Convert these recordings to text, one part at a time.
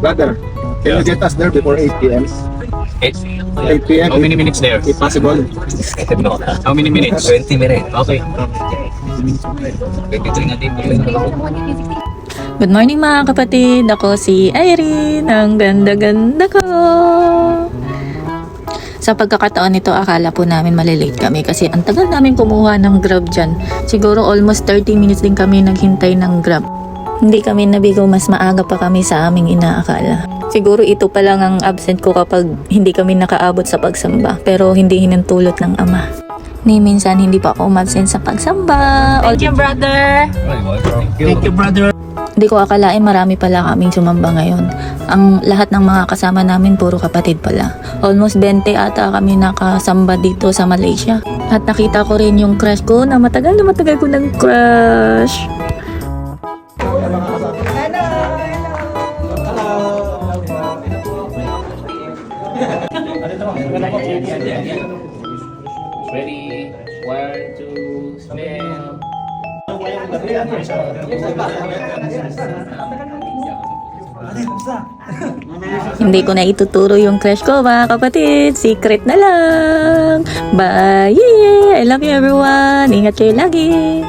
Brother, can you get us there before 8 p.m.? 8 p.m. How many minutes there? If possible. No. How many minutes? 20 minutes. Okay. 23 na din. Good morning mga kapatid! Ako si Irene. Ang ganda-ganda ko! Sa pagkakataon nito, akala po namin malilate kami kasi ang tagal namin kumuha ng Grab dyan. Siguro almost 30 minutes din kami naghintay ng Grab. Hindi kami nabigo, mas maaga pa kami sa aming inaakala. Siguro ito pa lang ang absent ko kapag hindi kami nakaabot sa pagsamba, pero hindi hinantulot ng ama. Ni minsan hindi pa ako umabsent sa pagsamba. Thank you, brother. Thank you, brother. Hindi ko akalain marami pala kaming sumamba ngayon. Ang lahat ng mga kasama namin puro kapatid pala. Almost 20 ata kami nakasamba dito sa Malaysia. At nakita ko rin yung crush ko na matagal ko ng crush. Ready? 1, 2, smell. Hindi ko na ituturo yung crush ko mga kapatid. Secret na lang. Bye! I love you everyone. Ingat kayo lagi.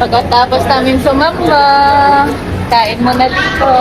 Pagkatapos namin sumamba, kain muna dito.